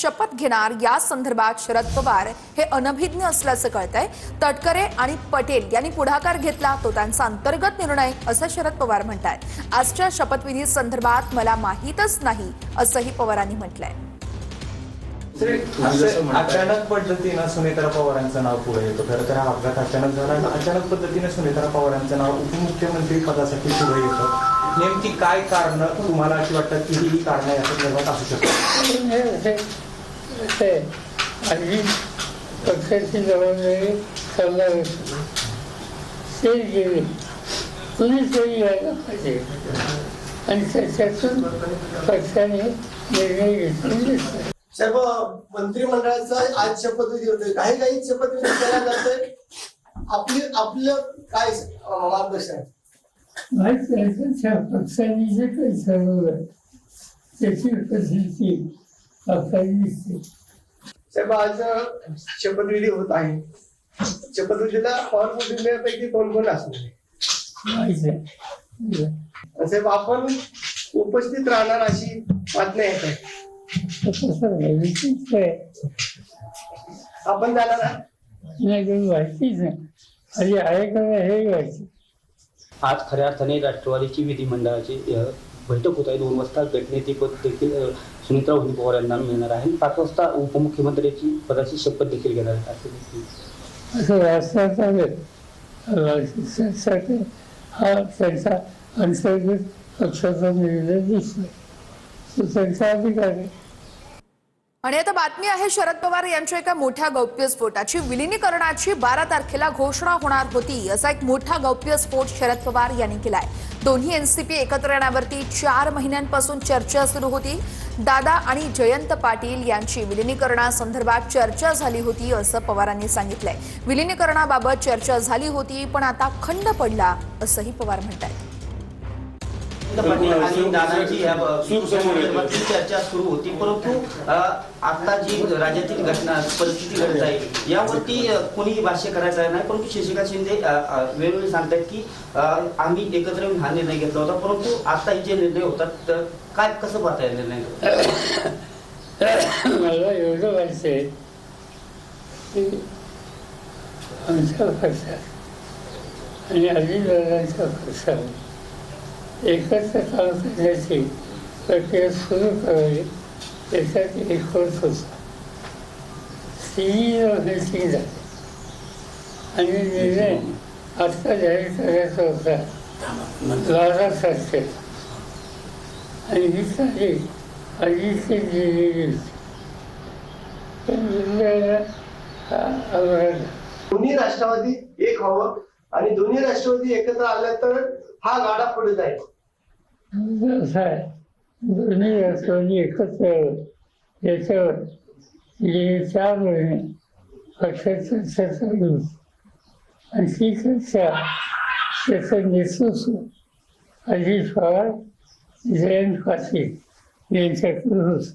शपथ घेणार या संदर्भात शरद पवार हे अनभिज्ञ असल्याचं कळतंय। तटकरे आणि पटेल यांनी पुढाकार घेतला तो त्यांचा अंतर्गत निर्णय असं शरद पवार म्हणतात। आजच्या शपथविधी संदर्भात मला माहीतच नाही असंही पवारांनी म्हटलंय। अचानक पद्धतीने सुनेत्रा पवारांचं नाव पुढे येतं। खरं तर हा अपघात अचानक झाला आणि अचानक पद्धतीने सुनेत्रा पवारांचं नाव उपमुख्यमंत्री पदासाठी पुढे येतं। नेमकी काय कारण तुम्हाला अशी वाटतात की ही कारण या संदर्भात असू शकतात? आणि पक्षाची जबाबदारी करणार ते गेले कुणीतरी यायला पाहिजे आणि त्याच्यातून पक्षाने निर्णय घेतलेले सर्व मंत्रिमंडळाचा आज शपथविधी होतोय। काही शपथविधी केला जातोय। आपलं काय मार्गदर्शन आहे? पक्षाने जे काही ठरवलं त्याची उपस्थिती आपल्याला दिसते। साहेब आज शपथविधी होत आहे। शपथविधीला पवार कुटुंबियांपैकी कोण कोण असणार आहे? साहेब आपण उपस्थित राहणार अशी बातम्या येत आहे। आपण जाणार नाही व्हायचीच नाही आणि आहे का हे व्हायची। आज खऱ्या अर्थाने राष्ट्रवादीची विधिमंडळाची बैठक होत आहे। 2 वाजता गटनेतेपद देखील सुनेत्रा पवार यांना मिळणार आहे। 5 वाजता उपमुख्यमंत्र्याची पदाची शपथ देखील घेणार आहे असं राष्ट्राचा हा त्यांचा अंतर्गत पक्षाचा निर्णय दिसतोय तो त्यांचा अधिकार आहे। आणि आता बातमी आहे शरद पवार यांच्या एका मोठ्या गौप्यस्फोटाची। विलिनीकरणाची 12 तारखेला घोषणा होणार होती असा एक मोठा गौप्यस्फोट शरद पवार यांनी केलाय। दोन्ही एनसीपी एकत्र येण्यावरती 4 महिन्यांपासून चर्चा सुरू होती। दादा आणि जयंत पाटील यांची विलिनीकरणासंदर्भात चर्चा झाली होती असं पवारांनी सांगितलंय। विलिनीकरणाबाबत चर्चा झाली होती पण आता खंड पडला असंही पवार म्हणतात। आणि दादांची चर्चा सुरू होती परंतु आता जी राज्यातील घटना परिस्थिती घडत आहे यावरती कोणीही भाष्य करायचं नाही। परंतु शशिकांत शिंदे वेळोवेळी सांगतात की आम्ही एकत्र येऊन हा निर्णय घेतला होता परंतु आता जे निर्णय होतात काय कसं पाहता येईल निर्णय? मला एवढं व्हायचंय की आमच्या पक्षात आणि अजितदादांच्या पक्षात एकत्र काम करण्याची प्रक्रिया सुरू करावी त्याच्यात एक होत होता। मीटिंग झाली आणि निर्णय आत्ता जाहीर करायचा होता 12 तारखेला आणि ही तारीख अजितची दिलेली होती पण निर्णयाला दोन्ही राष्ट्रवादी एक व्हावं आणि दोन्ही राष्ट्रवादी एकत्र आल्या तर हा गाडा पुढे जाईल। दोन्ही राष्ट्रवादी एकत्र याच्यावर गेले 4 महिने पक्षाची चर्चा चालू होती आणि ती चर्चा त्याचं नेतृत्व अजित पवार जयंत पाटील यांच्याकडे होतं।